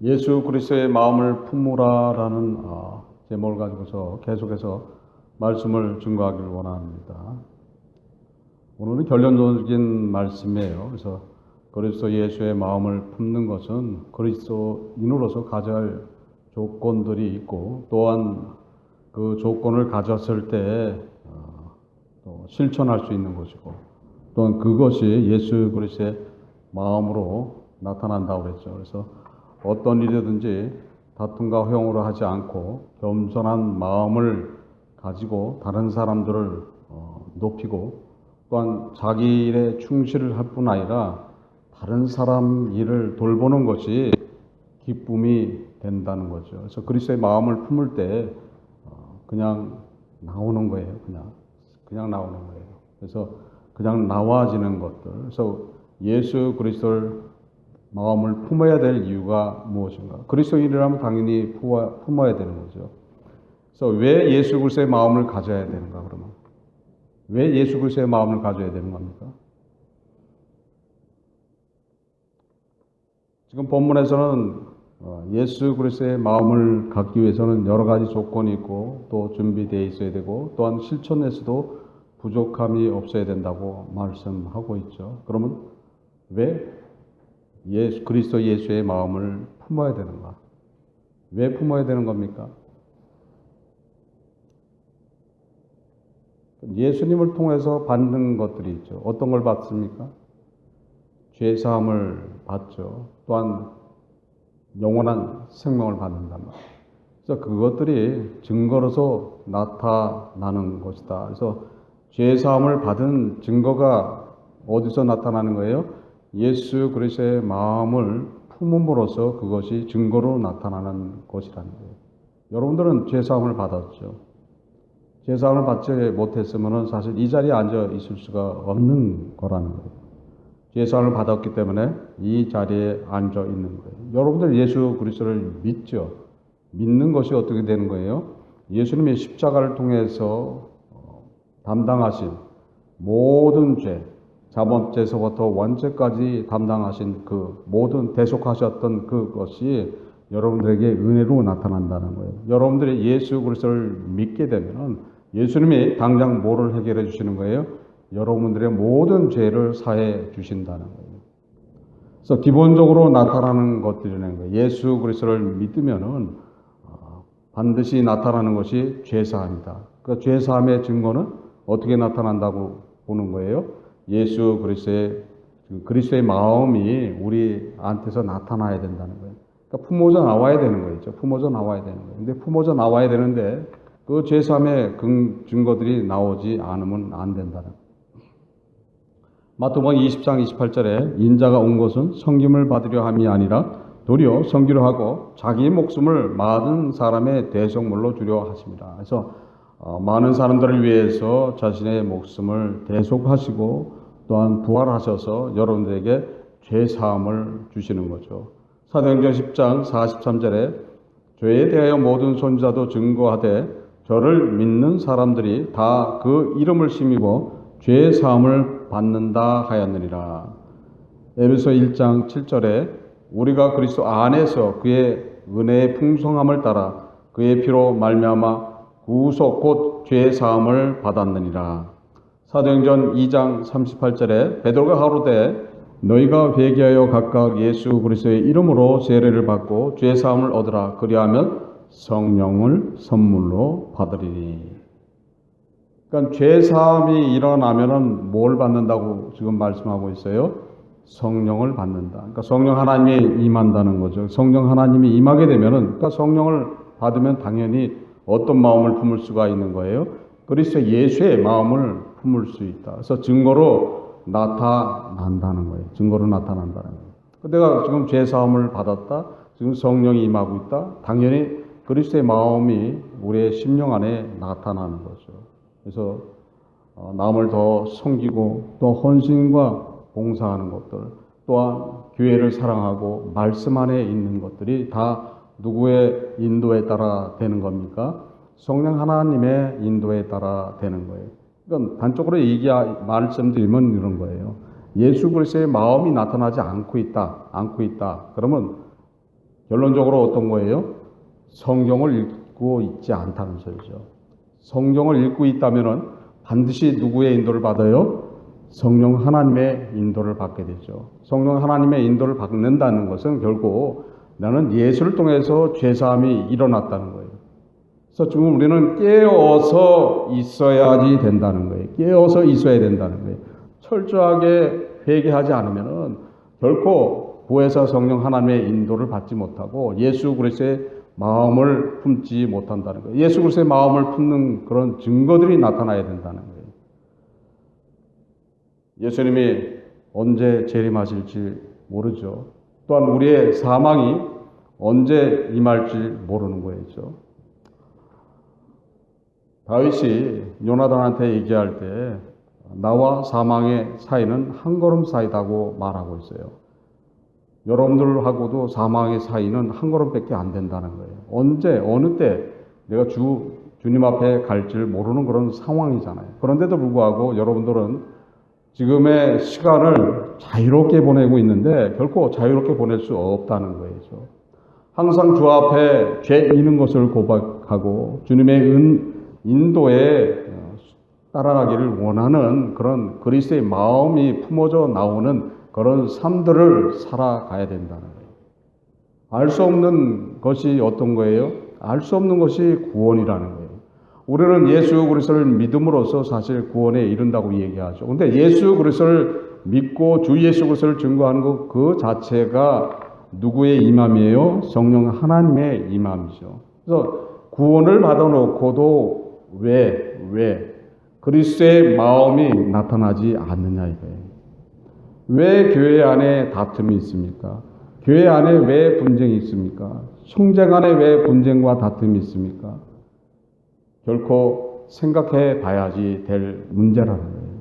예수 그리스도의 마음을 품으라라는 제목을 가지고서 계속해서 말씀을 증거하기를 원합니다. 오늘은 결론적인 말씀이에요. 그래서 그리스도 예수의 마음을 품는 것은 그리스도인으로서 가져야 할 조건들이 있고, 또한 그 조건을 가졌을 때 또 실천할 수 있는 것이고, 또한 그것이 예수 그리스도의 마음으로 나타난다고 그랬죠. 그래서 어떤 일이든지 다툼과 허용으로 하지 않고 겸손한 마음을 가지고 다른 사람들을 높이고, 또한 자기 일에 충실을 할 뿐 아니라 다른 사람 일을 돌보는 것이 기쁨이 된다는 거죠. 그래서 그리스도의 마음을 품을 때 그냥 나오는 거예요. 그냥 나오는 거예요. 그래서 그냥 나와지는 것들. 그래서 예수 그리스도를 마음을 품어야 될 이유가 무엇인가? 그리스도인이라면 당연히 품어야 되는 거죠. 그래서 왜 예수 그리스도의 마음을 가져야 되는가, 그러면? 왜 예수 그리스도의 마음을 가져야 되는 겁니까? 지금 본문에서는 예수 그리스도의 마음을 갖기 위해서는 여러 가지 조건이 있고, 또 준비되어 있어야 되고, 또한 실천에서도 부족함이 없어야 된다고 말씀하고 있죠. 그러면 왜 그리스도 예수의 마음을 품어야 되는가? 왜 품어야 되는 겁니까? 예수님을 통해서 받는 것들이 있죠. 어떤 걸 받습니까? 죄사함을 받죠. 또한 영원한 생명을 받는단 말이에요. 그래서 그것들이 증거로서 나타나는 것이다. 그래서 죄사함을 받은 증거가 어디서 나타나는 거예요? 예수 그리스도의 마음을 품음으로써 그것이 증거로 나타나는 것이라는 거예요. 여러분들은 죄사함을 받았죠. 죄사함을 받지 못했으면 사실 이 자리에 앉아 있을 수가 없는 거라는 거예요. 죄사함을 받았기 때문에 이 자리에 앉아 있는 거예요. 여러분들 예수 그리스도를 믿죠. 믿는 것이 어떻게 되는 거예요? 예수님의 십자가를 통해서 담당하신 모든 죄, 자범죄에서부터 원죄까지 담당하신 그 모든 대속하셨던 그것이 여러분들에게 은혜로 나타난다는 거예요. 여러분들이 예수 그리스도를 믿게 되면 예수님이 당장 뭐를 해결해 주시는 거예요? 여러분들의 모든 죄를 사해 주신다는 거예요. 그래서 기본적으로 나타나는 것들이라는 거예요. 예수 그리스도를 믿으면은 반드시 나타나는 것이 죄사함이다. 그 죄사함의 증거는 어떻게 나타난다고 보는 거예요? 예수 그리스도의 마음이 우리한테서 나타나야 된다는 거예요. 그러니까 품어져 나와야 되는 거죠. 품어져 나와야 되는 거예요. 근데 품어져 나와야 되는데 그 죄사함의 증거들이 나오지 않으면 안 된다는 거예요. 마태복음 20장 28절에 인자가 온 것은 섬김을 받으려 함이 아니라 도리어 섬기려 하고 자기 목숨을 많은 사람의 대속물로 주려 하십니다. 그래서 많은 사람들을 위해서 자신의 목숨을 대속하시고 또한 부활하셔서 여러분들에게 죄사함을 주시는 거죠. 사도행전 10장 43절에 죄에 대하여 모든 선지자도 증거하되 저를 믿는 사람들이 다 그 이름을 힘입어 죄사함을 받는다 하였느니라. 에베소 1장 7절에 우리가 그리스도 안에서 그의 은혜의 풍성함을 따라 그의 피로 말미암아 구속 곧 죄사함을 받았느니라. 사도행전 2장 38절에 베드로가 가로되 너희가 회개하여 각각 예수 그리스도의 이름으로 세례를 받고 죄사함을 얻으라. 그리하면 성령을 선물로 받으리니. 그러니까 죄사함이 일어나면은 뭘 받는다고 지금 말씀하고 있어요? 성령을 받는다. 그러니까 성령 하나님이 임한다는 거죠. 성령 하나님이 임하게 되면은, 그러니까 성령을 받으면 당연히 어떤 마음을 품을 수가 있는 거예요? 그리스도 예수의 마음을 품을 수 있다. 그래서 증거로 나타난다는 거예요. 증거로 나타난다는 거예요. 내가 지금 죄사함을 받았다. 지금 성령이 임하고 있다. 당연히 그리스도의 마음이 우리의 심령 안에 나타나는 거죠. 그래서 남을 더 섬기고 또 헌신과 봉사하는 것들, 또한 교회를 사랑하고 말씀 안에 있는 것들이 다 누구의 인도에 따라 되는 겁니까? 성령 하나님의 인도에 따라 되는 거예요. 그러니까 단적으로 말씀드리면 이런 거예요. 예수 그리스도의 마음이 나타나지 않고 있다. 그러면 결론적으로 어떤 거예요? 성경을 읽고 있지 않다는 소리죠. 성경을 읽고 있다면은 반드시 누구의 인도를 받아요? 성령 하나님의 인도를 받게 되죠. 성령 하나님의 인도를 받는다는 것은 결국 나는 예수를 통해서 죄사함이 일어났다는 거예요. 그래서 지금 우리는 깨어서 있어야지 된다는 거예요. 깨어서 있어야 된다는 거예요. 철저하게 회개하지 않으면은 결코 구해서 성령 하나님의 인도를 받지 못하고 예수 그리스도의 마음을 품지 못한다는 거예요. 예수 그리스도의 마음을 품는 그런 증거들이 나타나야 된다는 거예요. 예수님이 언제 재림하실지 모르죠. 또한 우리의 사망이 언제 임할지 모르는 거죠. 다윗이 요나단한테 얘기할 때 나와 사망의 사이는 한 걸음 사이다고 말하고 있어요. 여러분들하고도 사망의 사이는 한 걸음밖에 안 된다는 거예요. 언제 어느 때 내가 주님 앞에 갈지를 모르는 그런 상황이잖아요. 그런데도 불구하고 여러분들은 지금의 시간을 자유롭게 보내고 있는데 결코 자유롭게 보낼 수 없다는 거예요. 항상 주 앞에 죄 있는 것을 고백하고 주님의 인도에 따라가기를 원하는 그런 그리스도의 마음이 품어져 나오는 그런 삶들을 살아가야 된다는 거예요. 알 수 없는 것이 어떤 거예요? 알 수 없는 것이 구원이라는 거예요. 우리는 예수 그리스도를 믿음으로써 사실 구원에 이른다고 얘기하죠. 근데 예수 그리스도를 믿고 주 예수 그리스도를 증거하는 것 그 자체가 누구의 임함이에요? 성령 하나님의 임함이죠. 그래서 구원을 받아놓고도 왜 그리스도의 마음이 나타나지 않느냐 이거예요. 왜 교회 안에 다툼이 있습니까? 교회 안에 왜 분쟁이 있습니까? 형제 간에 왜 분쟁과 다툼이 있습니까? 결코 생각해 봐야지 될 문제라는 거예요.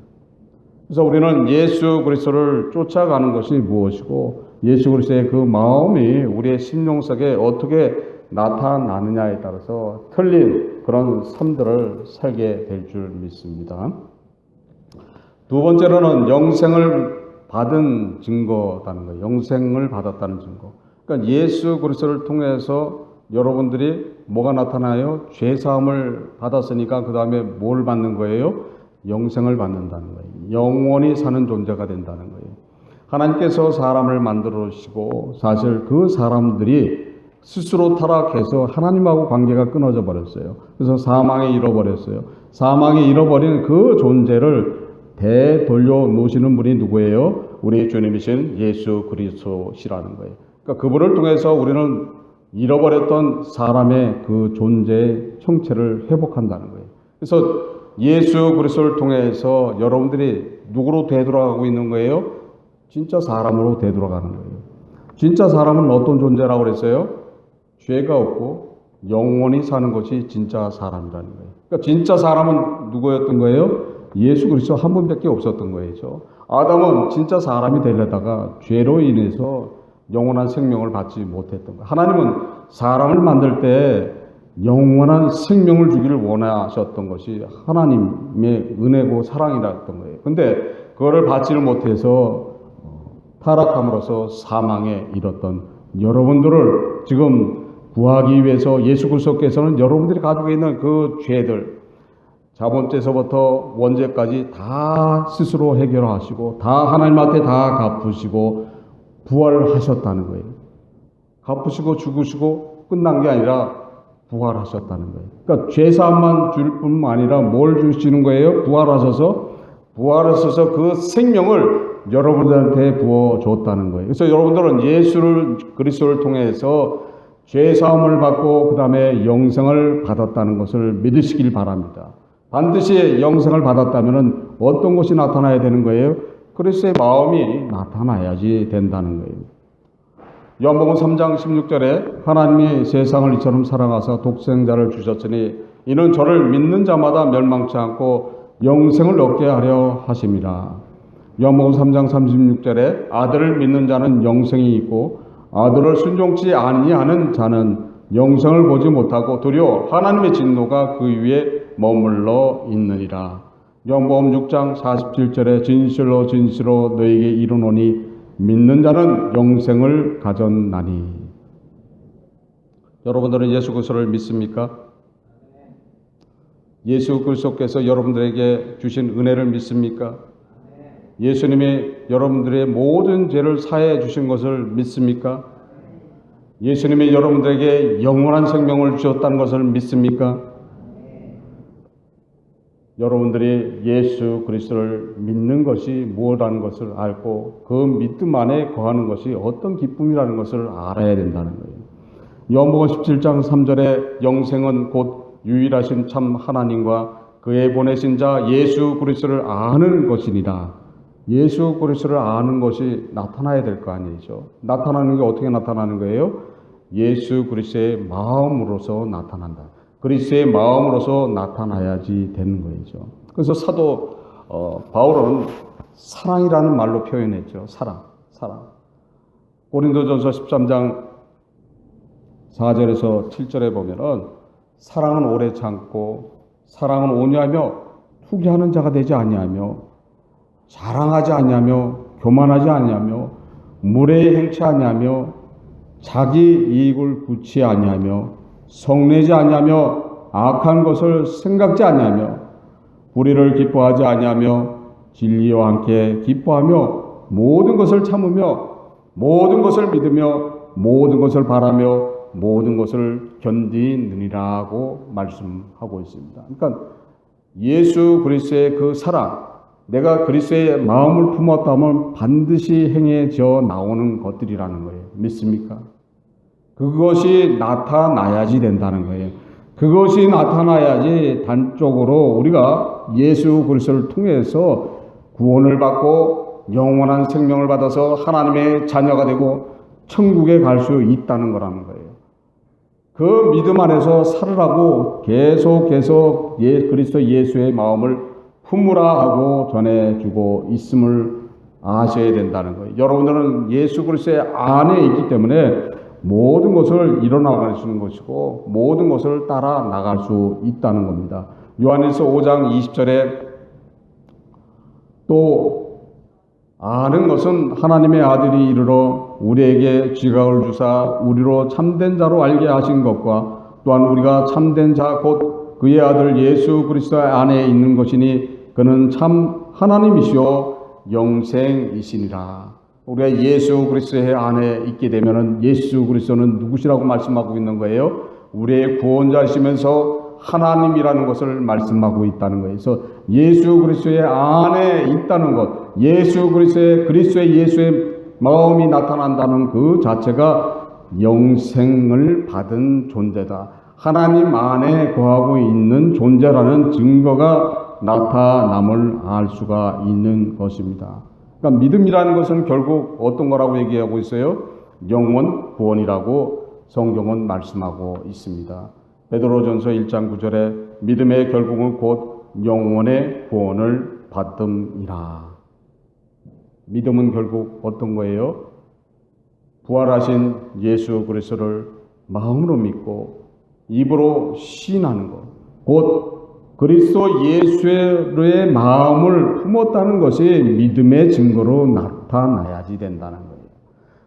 그래서 우리는 예수 그리스도를 쫓아가는 것이 무엇이고 예수 그리스도의 그 마음이 우리의 심령 속에 어떻게 나타나느냐에 따라서 틀린 그런 삶들을 살게 될 줄 믿습니다. 두 번째로는 영생을 받은 증거다는 거예요. 영생을 받았다는 증거. 그러니까 예수 그리스도를 통해서 여러분들이 뭐가 나타나요? 죄사함을 받았으니까 그 다음에 뭘 받는 거예요? 영생을 받는다는 거예요. 영원히 사는 존재가 된다는 거예요. 하나님께서 사람을 만들어주시고 사실 그 사람들이 스스로 타락해서 하나님하고 관계가 끊어져 버렸어요. 그래서 사망에 잃어버렸어요. 사망에 잃어버린 그 존재를 되돌려 놓으시는 분이 누구예요? 우리 주님이신 예수 그리스도시라는 거예요. 그러니까 그분을 통해서 우리는 잃어버렸던 사람의 그 존재의 형체를 회복한다는 거예요. 그래서 예수 그리스도를 통해서 여러분들이 누구로 되돌아가고 있는 거예요? 진짜 사람으로 되돌아가는 거예요. 진짜 사람은 어떤 존재라고 그랬어요? 죄가 없고 영원히 사는 것이 진짜 사람이라는 거예요. 그러니까 진짜 사람은 누구였던 거예요? 예수 그리스도 한 분밖에 없었던 거예요. 아담은 진짜 사람이 되려다가 죄로 인해서 영원한 생명을 받지 못했던 거예요. 하나님은 사람을 만들 때 영원한 생명을 주기를 원하셨던 것이 하나님의 은혜고 사랑이었던 거예요. 근데 그거를 받지를 못해서 타락함으로써 사망에 이르렀던 여러분들을 지금 구하기 위해서 예수 그리스도께서는 여러분들이 가지고 있는 그 죄들, 자본죄서부터 원죄까지 다 스스로 해결하시고 다 하나님한테 다 갚으시고 부활을 하셨다는 거예요. 갚으시고 죽으시고 끝난 게 아니라 부활하셨다는 거예요. 그러니까 죄사함만 줄 뿐만 아니라 뭘 주시는 거예요? 부활하셔서 그 생명을 여러분들한테 부어줬다는 거예요. 그래서 여러분들은 예수를 그리스도를 통해서 죄사함을 받고 그 다음에 영생을 받았다는 것을 믿으시길 바랍니다. 반드시 영생을 받았다면 어떤 것이 나타나야 되는 거예요? 그리스도의 마음이 나타나야지 된다는 거예요. 요한복음 3장 16절에 하나님이 세상을 이처럼 사랑하사 독생자를 주셨으니 이는 저를 믿는 자마다 멸망치 않고 영생을 얻게 하려 하심이라. 요한복음 3장 36절에 아들을 믿는 자는 영생이 있고 아들을 순종치 아니하는 자는 영생을 보지 못하고 도리어 하나님의 진노가 그 위에 머물러 있느니라. 요한복음 6장 47절에 진실로 진실로 너에게 이르노니 믿는 자는 영생을 가졌나니. 여러분들은 예수 그리스도를 믿습니까? 예수 그리스도께서 여러분들에게 주신 은혜를 믿습니까? 예수님이 여러분들의 모든 죄를 사해 주신 것을 믿습니까? 예수님이 여러분들에게 영원한 생명을 주셨다는 것을 믿습니까? 여러분들이 예수 그리스도를 믿는 것이 무엇이라는 것을 알고 그 믿음 안에 거하는 것이 어떤 기쁨이라는 것을 알아야 된다는 거예요. 요한복음 17장 3절에 영생은 곧 유일하신 참 하나님과 그의 보내신 자 예수 그리스도를 아는 것이니라. 예수 그리스도를 아는 것이 나타나야 될 거 아니죠. 나타나는 게 어떻게 나타나는 거예요? 예수 그리스도의 마음으로서 나타난다. 그리스도의 마음으로서 나타나야지 되는 거죠. 그래서 사도 바울은 사랑이라는 말로 표현했죠. 사랑. 고린도전서 13장 4절에서 7절에 보면은 사랑은 오래 참고 사랑은 온유하며 투기하는 자가 되지 아니하며 자랑하지 아니하며 교만하지 아니하며 무례히 행치 아니하며 자기 이익을 구치 아니하며 성내지 아니하며 악한 것을 생각지 아니하며 불의를 기뻐하지 아니하며 진리와 함께 기뻐하며 모든 것을 참으며 모든 것을 믿으며 모든 것을 바라며 모든 것을 견디느니라고 말씀하고 있습니다. 그러니까 예수 그리스도의 그 사랑, 내가 그리스도의 마음을 품었다면 반드시 행해져 나오는 것들이라는 거예요. 믿습니까? 그것이 나타나야지 된다는 거예요. 그것이 나타나야지 단적으로 우리가 예수 그리스도를 통해서 구원을 받고 영원한 생명을 받아서 하나님의 자녀가 되고 천국에 갈 수 있다는 거라는 거예요. 그 믿음 안에서 살으라고 계속 그리스도 예수의 마음을 품으라 하고 전해주고 있음을 아셔야 된다는 거예요. 여러분들은 예수 그리스도의 안에 있기 때문에 모든 것을 이뤄나갈 수 있는 것이고 모든 것을 따라 나갈 수 있다는 겁니다. 요한일서 5장 20절에 또 아는 것은 하나님의 아들이 이르러 우리에게 지각을 주사 우리로 참된 자로 알게 하신 것과 또한 우리가 참된 자 곧 그의 아들 예수 그리스도 안에 있는 것이니 그는 참 하나님이시오 영생이시니라. 우리가 예수 그리스도의 안에 있게 되면은 예수 그리스도는 누구시라고 말씀하고 있는 거예요? 우리의 구원자이시면서 하나님이라는 것을 말씀하고 있다는 거예요. 그래서 예수 그리스도의 안에 있다는 것, 그리스도의 예수의 마음이 나타난다는 그 자체가 영생을 받은 존재다. 하나님 안에 거하고 있는 존재라는 증거가 나타남을 알 수가 있는 것입니다. 그러니까 믿음이라는 것은 결국 어떤 거라고 얘기하고 있어요? 영원 구원이라고 성경은 말씀하고 있습니다. 베드로전서 1장 9절에 믿음의 결국은 곧 영원의 구원을 받음이라. 믿음은 결국 어떤 거예요? 부활하신 예수 그리스도를 마음으로 믿고 입으로 시인하는 것. 곧 그리스도 예수의 마음을 품었다는 것이 믿음의 증거로 나타나야지 된다는 거예요.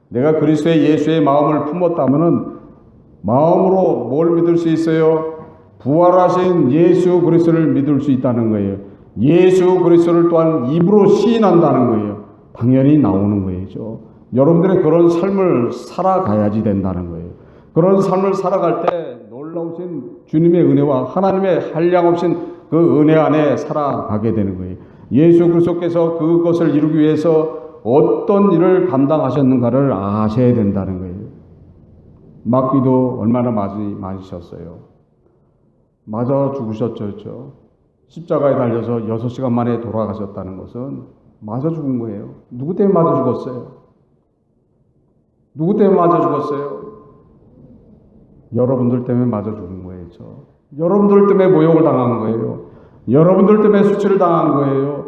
내가 그리스도의 예수의 마음을 품었다면은 마음으로 뭘 믿을 수 있어요? 부활하신 예수 그리스도를 믿을 수 있다는 거예요. 예수 그리스도를 또한 입으로 시인한다는 거예요. 당연히 나오는 거죠. 여러분들의 그런 삶을 살아가야지 된다는 거예요. 그런 삶을 살아갈 때 놀라우신 주님의 은혜와 하나님의 한량없인 그 은혜 안에 살아가게 되는 거예요. 예수 그리스도께서 그것을 이루기 위해서 어떤 일을 감당하셨는가를 아셔야 된다는 거예요. 막귀도 얼마나 맞으셨어요. 맞아 죽으셨죠. 십자가에 달려서 6시간 만에 돌아가셨다는 것은 맞아 죽은 거예요. 누구 때문에 맞아 죽었어요? 누구 때문에 맞아 죽었어요? 여러분들 때문에 맞아 죽은 거예요. 여러분들 때문에 모욕을 당한 거예요. 여러분들 때문에 수치를 당한 거예요.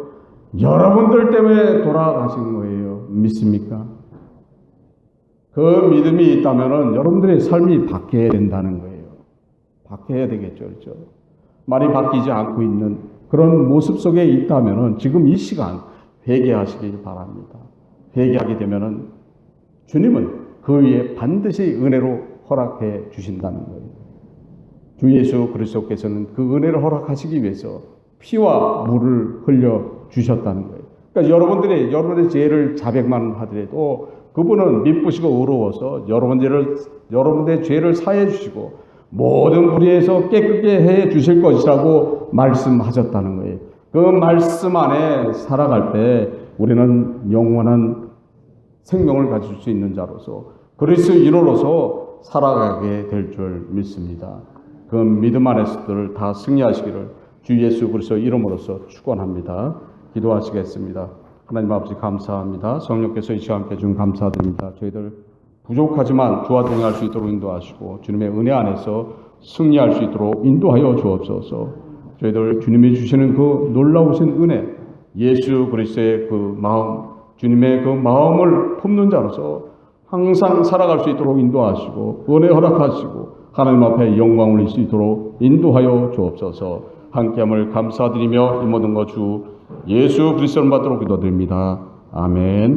여러분들 때문에 돌아가신 거예요. 믿습니까? 그 믿음이 있다면 여러분들의 삶이 바뀌어야 된다는 거예요. 바뀌어야 되겠죠. 그렇죠? 많이 바뀌지 않고 있는 그런 모습 속에 있다면 지금 이 시간 회개하시길 바랍니다. 회개하게 되면 주님은 그 위에 반드시 은혜로 허락해 주신다는 거예요. 주 예수 그리스도께서는 그 은혜를 허락하시기 위해서 피와 물을 흘려 주셨다는 거예요. 그러니까 여러분의 죄를 자백만 하더라도 그분은 미쁘시고 의로워서 여러분의 죄를 사해 주시고 모든 불의에서 깨끗게 해 주실 것이라고 말씀하셨다는 거예요. 그 말씀 안에 살아갈 때 우리는 영원한 생명을 가질 수 있는 자로서 그리스도인으로서 살아가게 될 줄 믿습니다. 그 믿음 안에서들 다 승리하시기를 주 예수 그리스도 이름으로서 축원합니다. 기도하시겠습니다. 하나님 아버지 감사합니다. 성령께서 이 시간 함께 준 감사드립니다. 저희들 부족하지만 주와 동행할 수 있도록 인도하시고 주님의 은혜 안에서 승리할 수 있도록 인도하여 주옵소서. 저희들 주님이 주시는 그 놀라우신 은혜, 예수 그리스도의 그 마음, 주님의 그 마음을 품는 자로서 항상 살아갈 수 있도록 인도하시고 은혜 허락하시고 하나님 앞에 영광 올릴 수 있도록 인도하여 주옵소서. 함께함을 감사드리며 이 모든 것 주 예수 그리스도를 받도록 기도드립니다. 아멘.